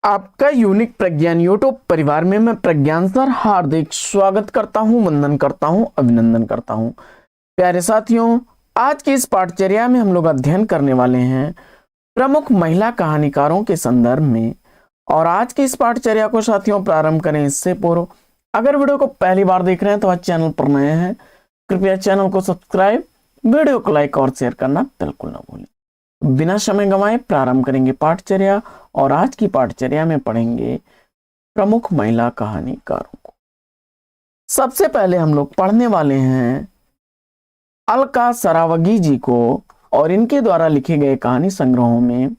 आपका यूनिक प्रज्ञान यूट्यूब परिवार में मैं प्रज्ञान सर हार्दिक स्वागत करता हूं, वंदन करता हूं, अभिनंदन करता हूं। प्यारे साथियों, आज की इस पाठचर्या में हम लोग अध्ययन करने वाले हैं प्रमुख महिला कहानीकारों के संदर्भ में। और आज की इस पाठचर्या को साथियों प्रारंभ करें इससे पूर्व अगर वीडियो को पहली बार देख रहे हैं तो आज चैनल पर नए हैं, कृपया चैनल को सब्सक्राइब, वीडियो को लाइक और शेयर करना बिल्कुल ना भूलें। बिना समय गंवाए प्रारंभ करेंगे पाठचर्या। और आज की पाठचर्या में पढ़ेंगे प्रमुख महिला कहानीकारों को। सबसे पहले हम लोग पढ़ने वाले हैं अलका सरावगी जी को और इनके द्वारा लिखे गए कहानी संग्रहों में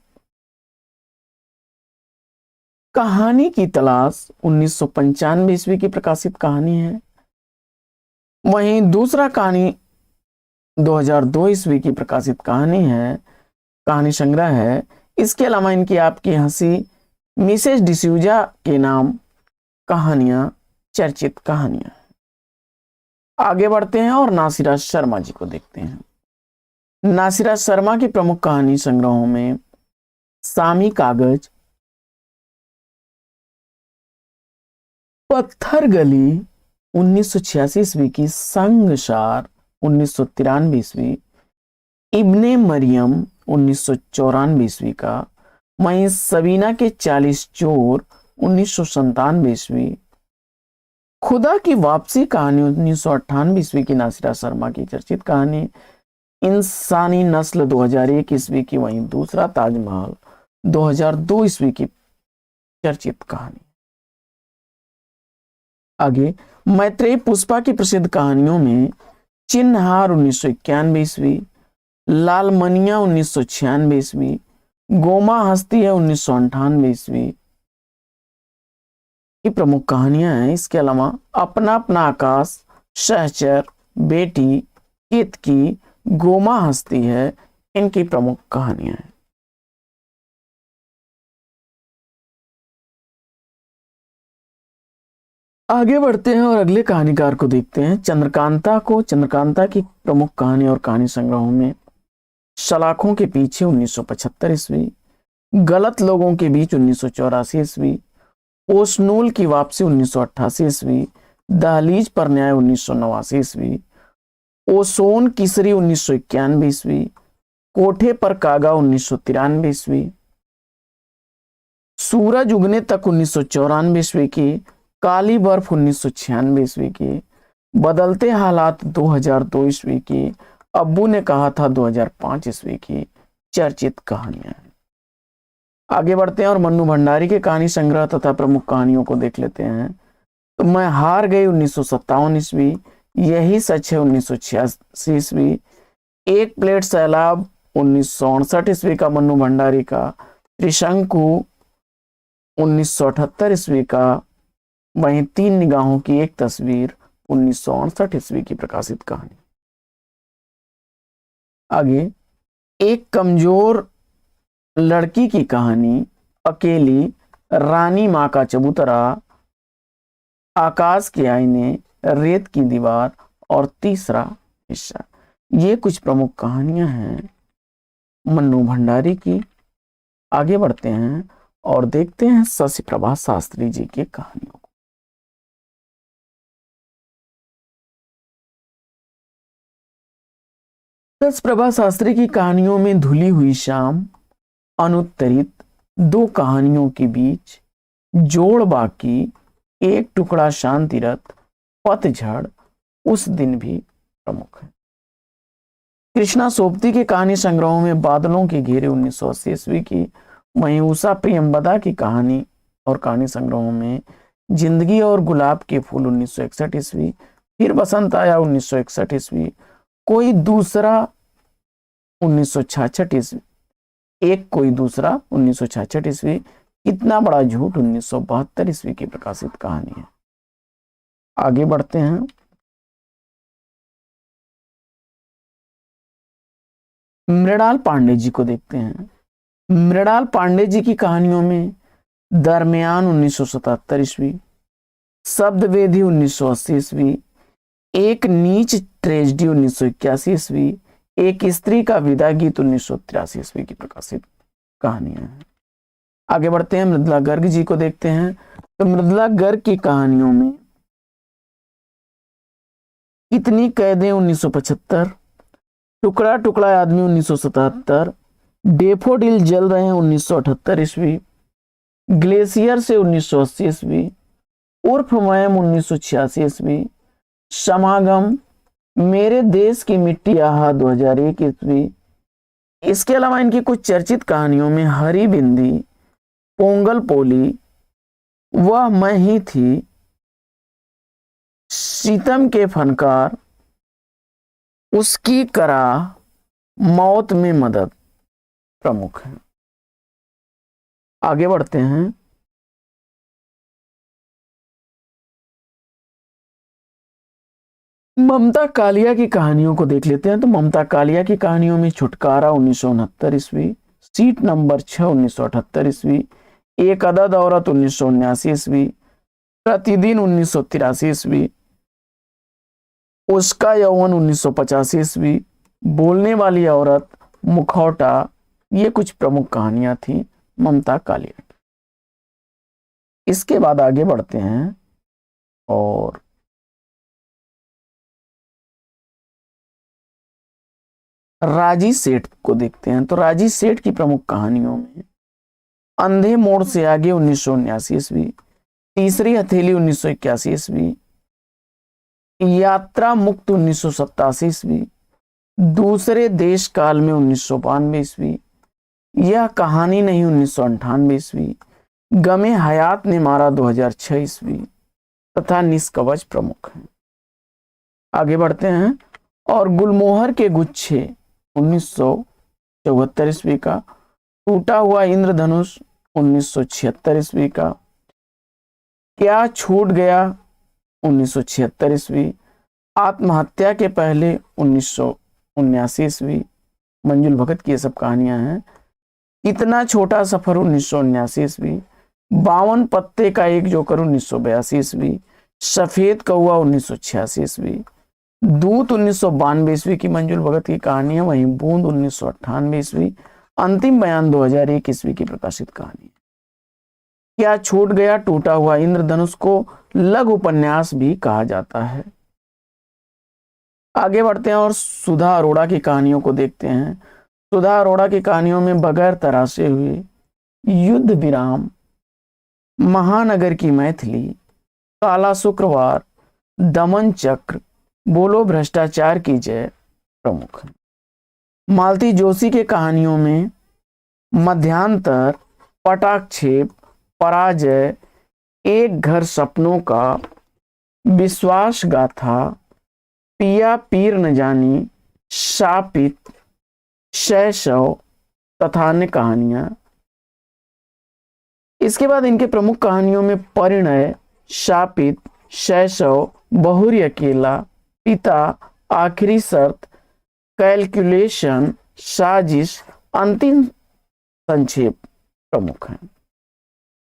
कहानी की तलाश 1995 ईस्वी की प्रकाशित कहानी है। वहीं दूसरा कहानी 2002 ईस्वी की प्रकाशित कहानी है, कहानी संग्रह है। इसके अलावा इनकी आपकी हंसी, मिसेस डिसूजा के नाम कहानियां, चर्चित कहानियां। आगे बढ़ते हैं और नासिरा शर्मा जी को देखते हैं। नासिरा शर्मा की प्रमुख कहानी संग्रहों में सामी कागज, पत्थर गली 1986 ईस्वी की, संगसार 1993 ईस्वी, इब्ने मरियम 1994 ईस्वी का, वहीं सबीना के 40 चोर 1997 ईस्वी, खुदा की वापसी कहानी 1998 ईस्वी की नासिरा शर्मा की चर्चित कहानी, इंसानी नस्ल 2001 ईस्वी की, वहीं दूसरा ताजमहल 2002 ईस्वी की चर्चित कहानी। आगे मैत्रेयी पुष्पा की प्रसिद्ध कहानियों में चिन्हहार 1991 ईस्वी, लालमनिया 1996 ईस्वी, गोमा हस्ती है 1998 ईस्वी की प्रमुख कहानियां हैं। इसके अलावा अपना अपना आकाश, सहचर, बेटी, केतकी, गोमा हस्ती है, इनकी प्रमुख कहानियां हैं। आगे बढ़ते हैं और अगले कहानीकार को देखते हैं, चंद्रकांता को। चंद्रकांता की प्रमुख कहानी और कहानी संग्रहों में सलाखों के पीछे 1975 ईस्वी, गलत लोगों के बीच 1984 ईस्वी, ओसनूल की वापसी 1988 ईस्वी, दहलीज पर न्याय 1989 ईस्वी, ओसोन किसरी 1991 ईस्वी, कोठे पर कागा 1993 ईस्वी, सूरज उगने तक 1994 ईस्वी की, काली बर्फ 1996 ईस्वी की, बदलते हालात 2002 ईस्वी की, अब्बू ने कहा था 2005 ईस्वी की चर्चित कहानियां हैं। आगे बढ़ते हैं और मन्नू भंडारी के कहानी संग्रह तथा प्रमुख कहानियों को देख लेते हैं। तो मैं हार गई 1957 ईस्वी, यही सच है 1986 ईस्वी, एक प्लेट सैलाब 1968 ईस्वी का मन्नू भंडारी का, त्रिशंकु 1978 ईस्वी का, वहीं तीन निगाहों की एक तस्वीर 1968 ईस्वी की प्रकाशित कहानी। आगे एक कमजोर लड़की की कहानी, अकेली, रानी माँ का चबूतरा, आकाश के आईने, रेत की दीवार और तीसरा हिस्सा, ये कुछ प्रमुख कहानियां हैं मन्नू भंडारी की। आगे बढ़ते हैं और देखते हैं शशि प्रभा शास्त्री जी की कहानियों को। शशि प्रभा शास्त्री की कहानियों में धुली हुई शाम, अनुत्तरित, दो कहानियों के बीच, जोड़ बाकी, एक टुकड़ा शांति रथ, पतझड़, उस दिन भी प्रमुख है। कृष्णा सोबती के कहानी संग्रहों में बादलों के घेरे 1980 ईस्वी की, वहीं उषा प्रियंवदा की कहानी और कहानी संग्रहों में जिंदगी और गुलाब के फूल 1961 ईस्वी, फिर बसंत आया 1961 ईस्वी, कोई दूसरा 1966 ईस्वी, एक कोई दूसरा 1966 ईस्वी, इतना बड़ा झूठ 1972 ईस्वी की प्रकाशित कहानी है। आगे बढ़ते हैं। मृणाल पांडे जी को देखते हैं। मृणाल पांडे जी की कहानियों में दरमियान 1977 ईस्वी, शब्दवेदी 1980 ईस्वी, एक नीच ट्रेजेडी 1981 ईस्वी, एक स्त्री का विदा गीत 1983 ईस्वी की प्रकाशित कहानियां हैं। आगे बढ़ते हैं, मृदुला गर्ग जी को देखते हैं। तो मृदुला गर्ग की कहानियों में कितनी कैदें 1975, टुकड़ा टुकड़ा आदमी 1977, डेफोडिल जल रहे हैं 1978 ईस्वी, ग्लेशियर से 1980 ईस्वी, उर्फ मैम 1986 ईस्वी, समागम, मेरे देश की मिट्टी आहा 2001 ईस्वी। इसके अलावा इनकी कुछ चर्चित कहानियों में हरी बिंदी, पोंगल पोली, वह मैं ही थी, सीतम के फनकार, उसकी करा, मौत में मदद प्रमुख है। आगे बढ़ते हैं। ममता कालिया की कहानियों को देख लेते हैं। तो ममता कालिया की कहानियों में छुटकारा 1969 ईस्वी, सीट नंबर 6 1978 ईस्वी, एक अदद औरत 1979 ईस्वी, प्रतिदिन 1983 ईस्वी, उसका यौवन 1985 ईस्वी, बोलने वाली औरत, मुखौटा, ये कुछ प्रमुख कहानियां थी ममता कालिया। इसके बाद आगे बढ़ते हैं और राजी सेठ को देखते हैं। तो राजी सेठ की प्रमुख कहानियों में अंधे मोड़ से आगे 1979 ईस्वी, तीसरी हथेली 1981 ईस्वी, यात्रा मुक्त 1987 ईस्वी, दूसरे देश काल में 1992 ईस्वी, यह कहानी नहीं 1998 ईस्वी, गमे हयात ने मारा 2006 ईस्वी तथा निष्कवच प्रमुख हैं। आगे बढ़ते हैं और गुलमोहर के गुच्छे 1974 ईस्वी का, टूटा हुआ इंद्रधनुष 1976 ईस्वी का, क्या छूट गया 1976 ईस्वी, आत्महत्या के पहले 1979 ईस्वी, मंजुल भगत की ये सब कहानियां हैं। इतना छोटा सफर 1979 ईस्वी, 52 पत्ते का एक जोकर 1982 ईस्वी, सफेद कौआ 1986 ईस्वी, दूत 1992 ईस्वी की मंजुल भगत की कहानी है। वहीं बूंद 1998 ईस्वी, अंतिम बयान 2001 ईस्वी की प्रकाशित कहानी है। क्या छूट गया, टूटा हुआ इंद्रधनुष को लघु उपन्यास भी कहा जाता है। आगे बढ़ते हैं और सुधा अरोड़ा की कहानियों को देखते हैं। सुधा अरोड़ा की कहानियों में बगैर तराशे हुए, युद्ध विराम, महानगर की मैथिली, काला शुक्रवार, दमन चक्र, बोलो भ्रष्टाचार की जय प्रमुख है। मालती जोशी के कहानियों में मध्यांतर, पटाक्षेप, पराजय, एक घर सपनों का, विश्वास गाथा, पिया पीर न जानी, शापित, शैशव तथा अन्य कहानियां। इसके बाद इनके प्रमुख कहानियों में परिणय, शापित, शैशव, बहुरी अकेला, पिता, आखिरी शर्त, कैलकुलेशन, साजिश, अंतिम संक्षेप प्रमुख हैं।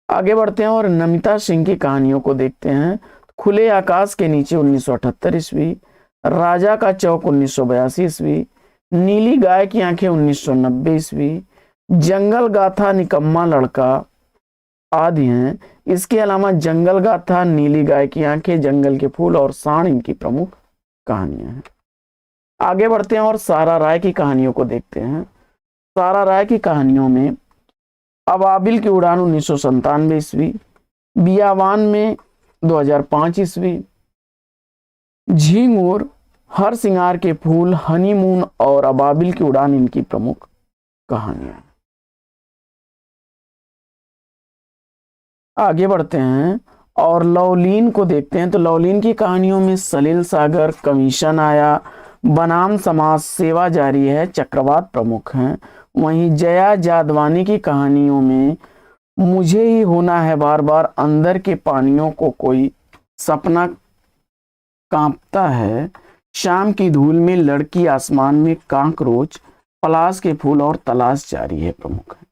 आगे बढ़ते हैं और नमिता सिंह की कहानियों को देखते हैं। खुले आकाश के नीचे 1978 ईस्वी, राजा का चौक 1982 ईस्वी, नीली गाय की आंखें 1990 ईस्वी, जंगल गाथा, निकम्मा लड़का आदि हैं। इसके अलावा जंगल गाथा, नीली गाय की आंखें, जंगल के फूल और सांड इनकी प्रमुख कहानियां हैं। आगे बढ़ते हैं और सारा राय की कहानियों को देखते हैं। सारा राय की कहानियों में अबाबिल की उड़ान 1997 ईस्वी, बियावान में 2005 ईस्वी, झिंगुर, हर सिंगार के फूल, हनीमून और अबाबिल की उड़ान इनकी प्रमुख कहानियां। आगे बढ़ते हैं और लवलीन को देखते हैं। तो लवलीन की कहानियों में सलील सागर, कमीशन आया, बनाम समाज, सेवा जारी है, चक्रवात प्रमुख हैं। वहीं जया जादवानी की कहानियों में मुझे ही होना है बार बार, अंदर के पानियों को कोई सपना कांपता है, शाम की धूल में लड़की, आसमान में कांकरोच, पलाश के फूल और तलाश जारी है प्रमुख है।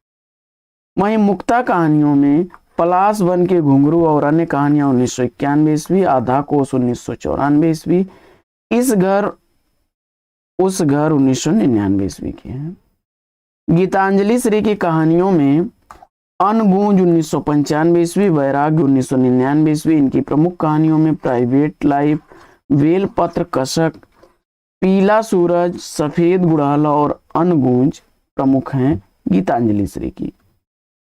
वहीं मुक्ता कहानियों में पलाश वन के घुंघरू और अन्य कहानियां 1991 ईस्वी, आधा कोस 1994 ईस्वी, इस घर उस घर 1999 ईस्वी की है। गीतांजलि श्री की कहानियों में अनगूंज 1995 ईस्वी, वैराग्य 1999 ईस्वी। इनकी प्रमुख कहानियों में प्राइवेट लाइफ, वेलपत्र कसक, पीला सूरज, सफेद गुड़हल और अनगूंज प्रमुख हैं गीतांजलि श्री की।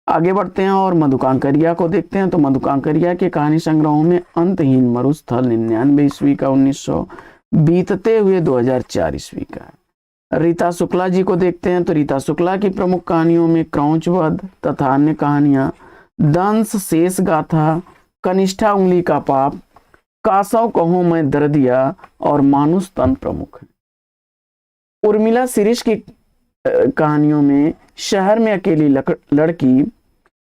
आगे बढ़ते हैं और मधुकांकरिया को देखते हैं। तो मधुकांकरिया के कहानी संग्रहों में अंतहीन मरुस्थल 99 ईस्वी का, 1900 बीतते हुए 2004 ईस्वी का है। रीता शुक्ला जी को देखते हैं। तो रीता शुक्ला की प्रमुख कहानियों में क्रौंचवध तथा अन्य कहानियां, दंश शेष गाथा, कनिष्ठा उंगली का पाप, कासव कहूं मैं दर्दिया और मानुष तन प्रमुख है। उर्मिला शिरीष की कहानियों में शहर में अकेली लड़की,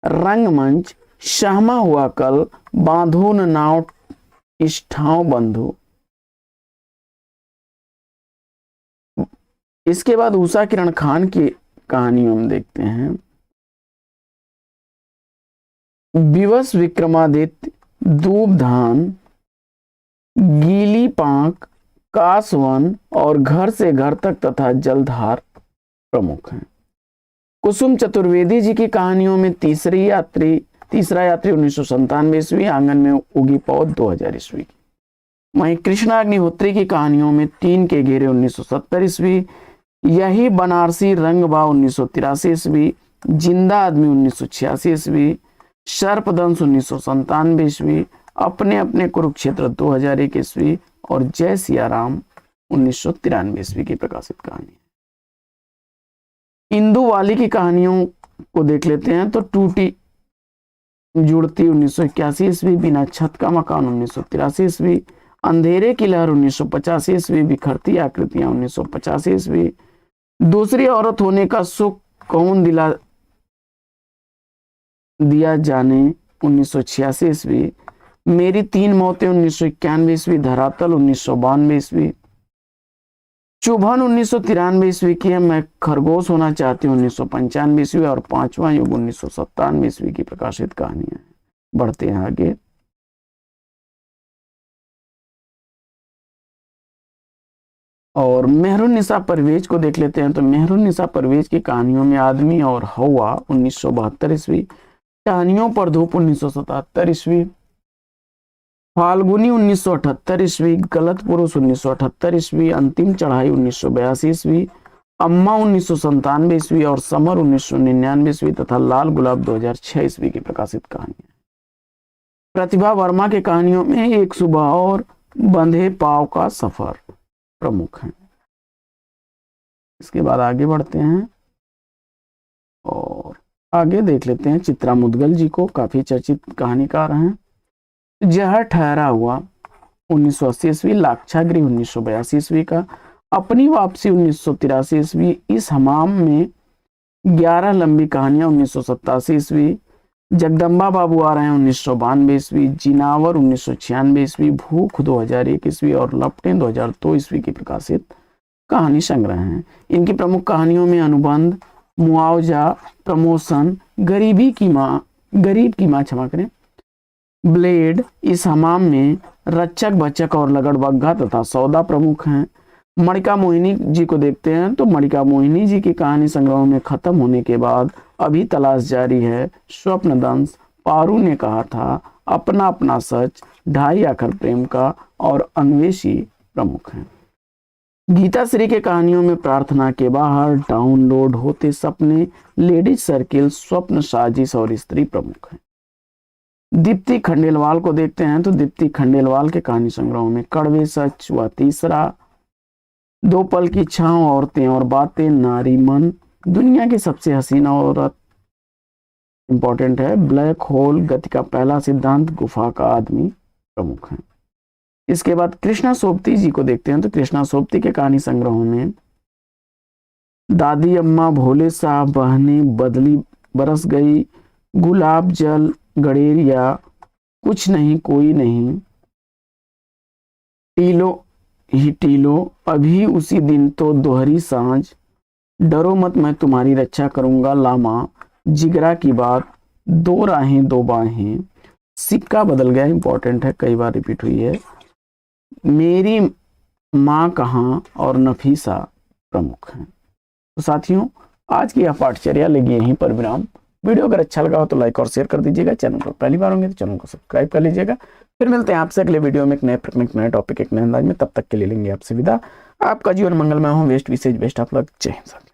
रंगमंच, शामा हुआ कल, बांधो न नाव इष्ठाओ बंधु। इसके बाद उषा किरण खान की कहानी हम देखते हैं। विवश विक्रमादित्य, दूबधान, गीली पांक, कासवन और घर से घर तक तथा जलधार प्रमुख हैं। कुसुम चतुर्वेदी जी की कहानियों में तीसरा यात्री 1997 ईस्वी, आंगन में उगी पौध 2000 ईस्वी। वहीं कृष्णा अग्निहोत्री की कहानियों में तीन के घेरे 1970 ईस्वी, यही बनारसी रंगबा 1983 ईस्वी, जिंदा आदमी 1986 ईस्वी, सर्पदंश 1997 ईस्वी, अपने अपने कुरुक्षेत्र 2001 ईस्वी और जय सिया राम 1993 ईस्वी की प्रकाशित कहानी। इंदु वाली की कहानियों को देख लेते हैं। तो टूटी जुड़ती 1981 ईस्वी, बिना छत का मकान 1983 ईस्वी, अंधेरे की लहर 1985 ईस्वी, बिखरती आकृतियां 1985 ईस्वी, दूसरी औरत होने का सुख कौन दिया जाने 1986 ईस्वी, मेरी तीन मौतें 1991 ईस्वी, धरातल 1992 ईस्वी, चुभन 1993 ईस्वी की है, मैं खरगोश होना चाहती हूँ 1995 ईस्वी और पांचवा युग 1997 ईस्वी की प्रकाशित कहानियां। बढ़ते हैं आगे। और मेहरुन्निसा परवेज को देख लेते हैं। तो मेहरुन्निसा परवेज की कहानियों में आदमी और हवा 1972 ईस्वी, कहानियों पर धूप 1977 ईस्वी, फाल्गुनी 1978 ईस्वी, गलत पुरुष 1978 ईस्वी, अंतिम चढ़ाई 1982 ईस्वी, अम्मा 1997 ईस्वी और समर 1999 ईस्वी तथा लाल गुलाब 2006 ईस्वी की प्रकाशित कहानियां। प्रतिभा वर्मा के कहानियों में एक सुबह और बंधे पाव का सफर प्रमुख हैं। इसके बाद आगे बढ़ते हैं और आगे देख लेते हैं चित्रा मुदगल जी को, काफी चर्चित कहानीकार हैं। जहर ठहरा हुआ 1980 ईस्वी, लाक्षागृह 1982 ईस्वी का, अपनी वापसी 1983 ईस्वी, इस हमाम में 11 लंबी कहानियां 1987 ईस्वी, जगदम्बा बाबू आ रहे हैं 1992 ईस्वी, जिनावर 1996 ईस्वी, भूख 2001 ईस्वी और लपटें 2002 ईस्वी की प्रकाशित कहानी संग्रह हैं। इनकी प्रमुख कहानियों में अनुबंध, मुआवजा, प्रमोशन, गरीब की माँ क्षमा करें, ब्लेड, इस हमाम में, रक्षक बच्चक और लगड़बग्घा तथा सौदा प्रमुख हैं। मणिका मोहिनी जी को देखते हैं। तो मणिका मोहिनी जी की कहानी संग्रह में खत्म होने के बाद अभी तलाश जारी है, स्वप्न दंश, पारू ने कहा था, अपना अपना सच, ढाई आखर प्रेम का और अन्वेषी प्रमुख हैं। गीता श्री के कहानियों में प्रार्थना के बाहर, डाउनलोड होते सपने, लेडीज सर्किल, स्वप्न साजिश और स्त्री प्रमुख हैं। दीप्ति खंडेलवाल को देखते हैं। तो दीप्ति खंडेलवाल के कहानी संग्रहों में कड़वे सच व तीसरा, दो पल की छांव, औरतें और बातें, नारी मन, दुनिया की सबसे हसीना औरत इंपॉर्टेंट है, ब्लैक होल, गति का पहला सिद्धांत, गुफा का आदमी प्रमुख है। इसके बाद कृष्णा सोबती जी को देखते हैं। तो कृष्णा सोबती के कहानी संग्रहों में दादी अम्मा, भोले साहब, बहने, बदली बरस गई, गुलाब जल, गड़ेरिया, कुछ नहीं कोई नहीं, टीलो ही टीलो, अभी उसी दिन तो दोहरी सांझ, डरो मत मैं तुम्हारी रक्षा करूंगा, लामा, जिगरा की बात, दो राहें दो बाहें, सिक्का बदल गया, इंपॉर्टेंट है, कई बार रिपीट हुई है, मेरी माँ कहाँ और नफीसा प्रमुख हैं। तो साथियों, आज की यह पाठचर्या लगी यहीं पर विराम। वीडियो अगर अच्छा लगा हो तो लाइक और शेयर कर दीजिएगा। चैनल पर पहली बार होंगे तो चैनल को सब्सक्राइब कर लीजिएगा। फिर मिलते हैं आपसे अगले वीडियो में एक नए टॉपिक, एक नए अंदाज में। तब तक के लिए लेंगे आपसे विदा। आपका जीवन मंगलमय हो। वेस्ट विशेष बेस्ट आप लोग। जय हिंद।